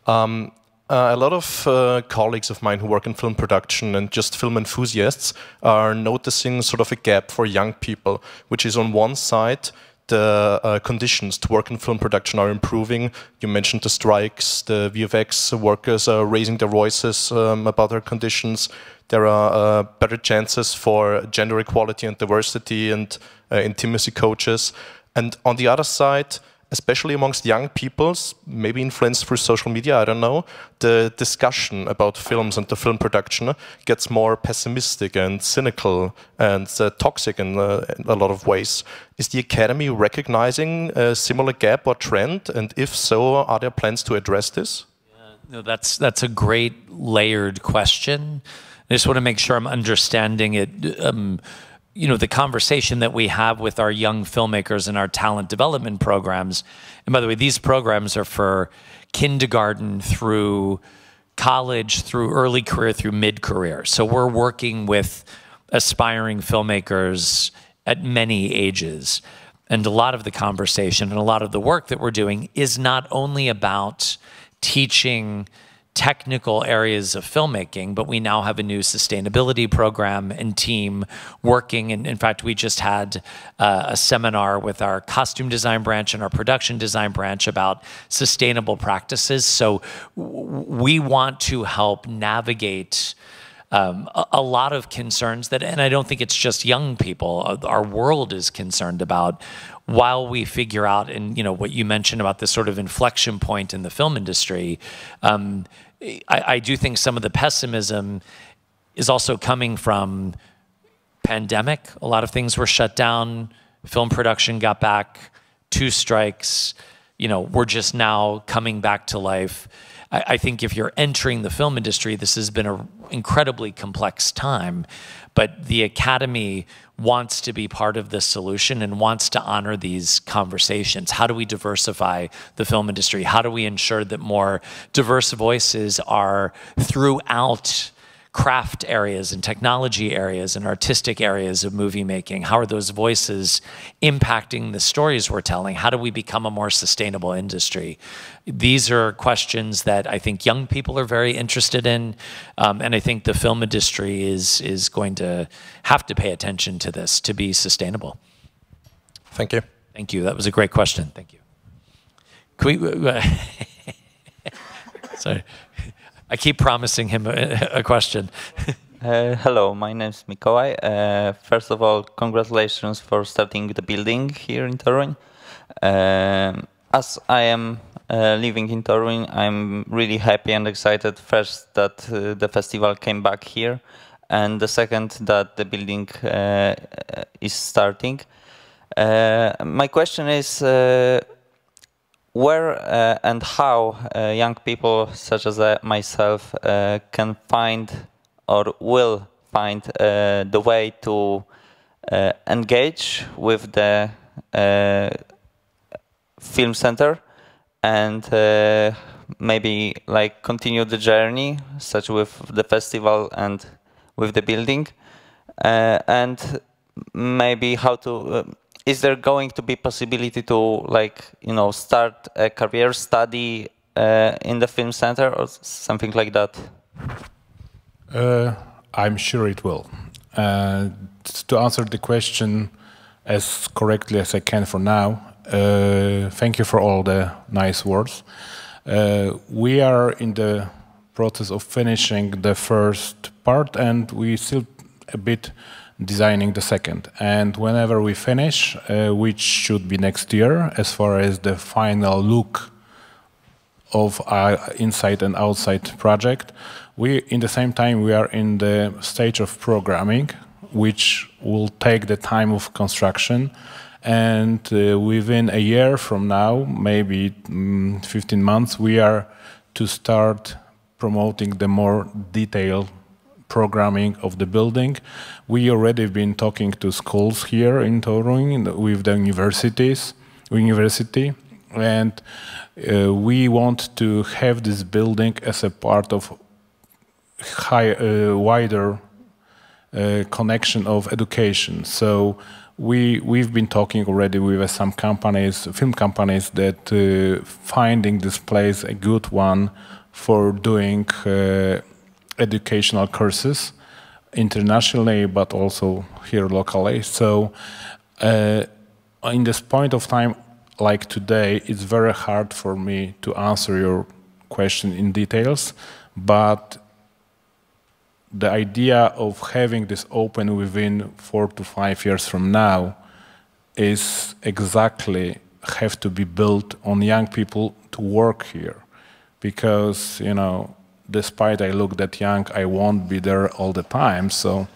A lot of colleagues of mine who work in film production and just film enthusiasts are noticing sort of a gap for young people, which is on one side the conditions to work in film production are improving. You mentioned the strikes, the VFX workers are raising their voices about their conditions. There are better chances for gender equality and diversity and intimacy coaches. And on the other side, especially amongst young people, maybe influenced through social media, I don't know, the discussion about films and the film production gets more pessimistic and cynical and toxic in a lot of ways. Is the Academy recognizing a similar gap or trend? And if so, are there plans to address this? Yeah, no, that's a great layered question. I just want to make sure I'm understanding it. You know, the conversation that we have with our young filmmakers in our talent development programs, and by the way, these programs are for kindergarten through college, through early career, through mid-career. So we're working with aspiring filmmakers at many ages. And a lot of the conversation and a lot of the work that we're doing is not only about teaching technical areas of filmmaking, but we now have a new sustainability program and team working. And in fact, we just had a seminar with our costume design branch and our production design branch about sustainable practices. So we want to help navigate a lot of concerns that, and I don't think it's just young people, our world is concerned about, while we figure out, and you know what you mentioned about this sort of inflection point in the film industry. I do think some of the pessimism is also coming from pandemic. A lot of things were shut down. Film production got back. 2 strikes. You know, we're just now coming back to life. I think if you're entering the film industry, this has been an incredibly complex time, but the Academy wants to be part of this solution and wants to honor these conversations. How do we diversify the film industry? How do we ensure that more diverse voices are throughout craft areas and technology areas and artistic areas of movie making? How are those voices impacting the stories we're telling? How do we become a more sustainable industry? These are questions that I think young people are very interested in, and I think the film industry is going to have to pay attention to this to be sustainable. Thank you. Thank you. That was a great question. Thank you. Can we, sorry. I keep promising him a question. Hello, my name is Mikołaj. First of all, congratulations for starting the building here in Toruniu. As I am living in Toruniu, I'm really happy and excited first that the festival came back here, and the second that the building is starting. My question is, where and how young people such as myself can find or will find the way to engage with the film center and maybe like continue the journey such with the festival and with the building, and maybe how to is there going to be possibility to, like, you know, start a career study in the film center or something like that? I'm sure it will. To answer the question as correctly as I can for now, thank you for all the nice words. We are in the process of finishing the first part, and we still a bit designing the second. And whenever we finish, which should be next year, as far as the final look of our inside and outside project, in the same time we are in the stage of programming, which will take the time of construction. And within a year from now, maybe 15 months, we are to start promoting the more detailed programming of the building. We already been talking to schools here in Toruniu with the university, and we want to have this building as a part of wider connection of education. So we've been talking already with some companies, film companies, that finding this place a good one for doing educational courses internationally, but also here locally. So in this point of time, like today, it's very hard for me to answer your question in details, but the idea of having this open within 4 to 5 years from now is exactly have to be built on young people to work here. Because, you know, despite I look that young, I won't be there all the time. So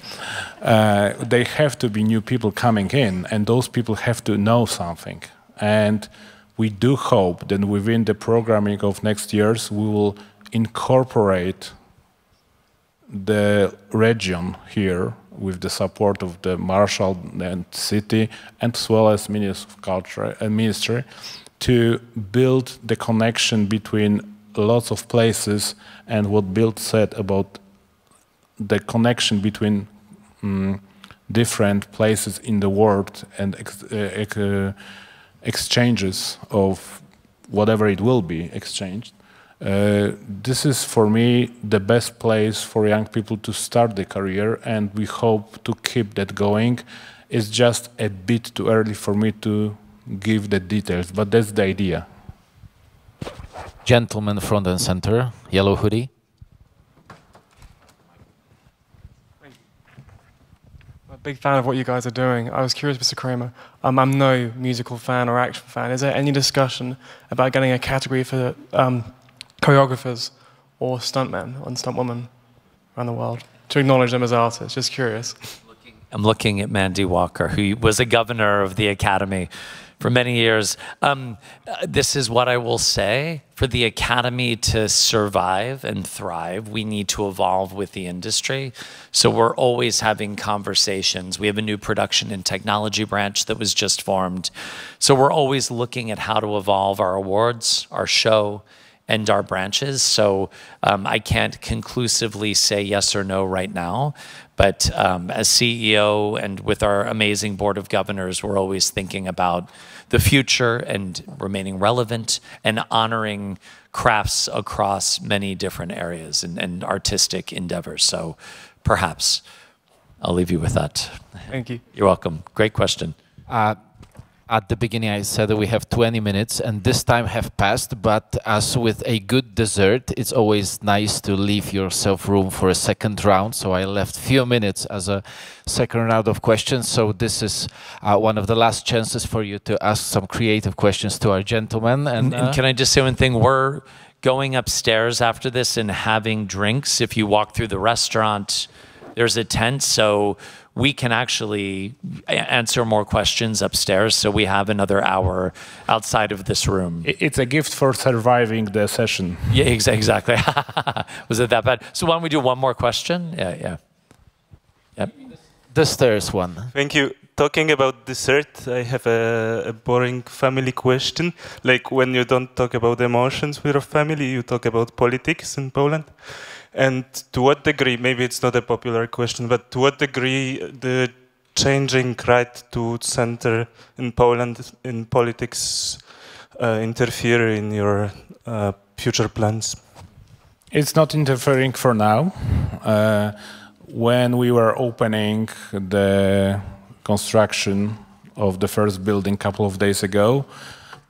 they have to be new people coming in, and those people have to know something. And we do hope that within the programming of next years, we will incorporate the region here with the support of the Marshal and city, and as well as Ministry of Culture and Ministry, to build the connection between lots of places, and what Bill said about the connection between different places in the world and exchanges of whatever it will be exchanged. This is, for me, the best place for young people to start their career, and we hope to keep that going. It's just a bit too early for me to give the details, but that's the idea. Gentleman front and center, yellow hoodie. I'm a big fan of what you guys are doing. I was curious, Mr. Kramer. I'm no musical fan or action fan. Is there any discussion about getting a category for choreographers or stuntmen and stuntwomen around the world to acknowledge them as artists? Just curious. I'm looking at Mandy Walker, who was a governor of the Academy for many years. This is what I will say. For the Academy to survive and thrive, we need to evolve with the industry. So we're always having conversations. We have a new production and technology branch that was just formed. So we're always looking at how to evolve our awards, our show, and our branches. So I can't conclusively say yes or no right now, but as CEO and with our amazing board of governors, we're always thinking about the future and remaining relevant and honoring crafts across many different areas and artistic endeavors. So perhaps I'll leave you with that. Thank you. You're welcome. Great question. At the beginning, I said that we have 20 minutes, and this time have passed, but as with a good dessert, it's always nice to leave yourself room for a second round, so I left few minutes as a second round of questions, so this is one of the last chances for you to ask some creative questions to our gentlemen. And can I just say one thing? We're going upstairs after this and having drinks. If you walk through the restaurant, there's a tent, so we can actually answer more questions upstairs, so we have another hour outside of this room. It's a gift for surviving the session. Yeah, exactly. Was it that bad? So why don't we do one more question? Yeah. Yep. The stairs one. Thank you. Talking about dessert, I have a boring family question. Like, when you don't talk about emotions with your family, you talk about politics in Poland. And to what degree, maybe it's not a popular question, but to what degree the changing right to center in Poland in politics interfere in your future plans? It's not interfering for now. When we were opening the construction of the first building a couple of days ago,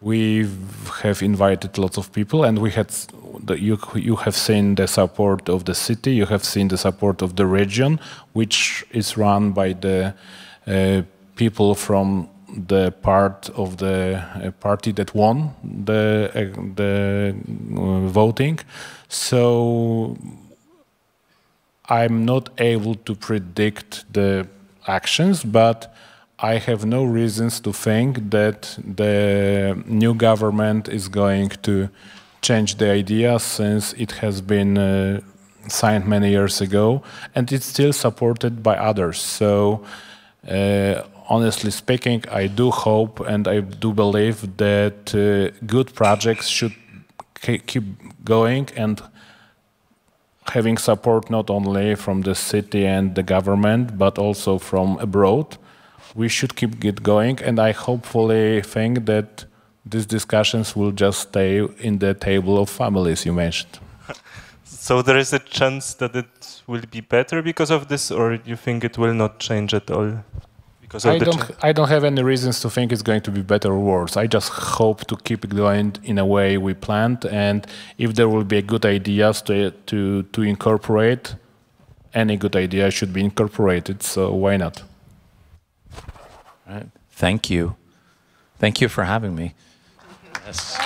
we have invited lots of people, and we had you have seen the support of the city, you have seen the support of the region, which is run by the people from the part of the party that won the voting. So I'm not able to predict the actions, but I have no reasons to think that the new government is going to change the idea, since it has been signed many years ago, and it's still supported by others. So honestly speaking, I do hope and I do believe that good projects should keep going and having support not only from the city and the government, but also from abroad. We should keep it going, and I hopefully think that these discussions will just stay in the table of families you mentioned. So there is a chance that it will be better because of this, or you think it will not change at all? because of I don't have any reasons to think it's going to be better or worse. I just hope to keep it going in a way we planned, and if there will be good ideas to incorporate, any good idea should be incorporated, so why not? Right. Thank you. Thank you for having me. Yes.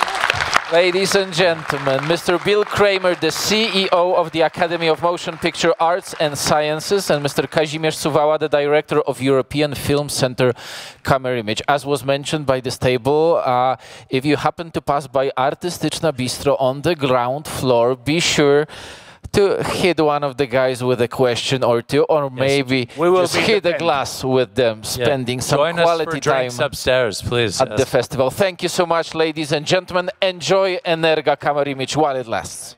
Ladies and gentlemen, Mr. Bill Kramer, the CEO of the Academy of Motion Picture Arts and Sciences, and Mr. Kazimierz Suwała, the Director of European Film Center Camerimage. As was mentioned by this table, if you happen to pass by Artystyczna Bistro on the ground floor, be sure to hit one of the guys with a question or two, or maybe just hit a glass with them, spending some quality time upstairs, please, at the festival. Thank you so much, ladies and gentlemen. Enjoy EnergaCAMERIMAGE while it lasts.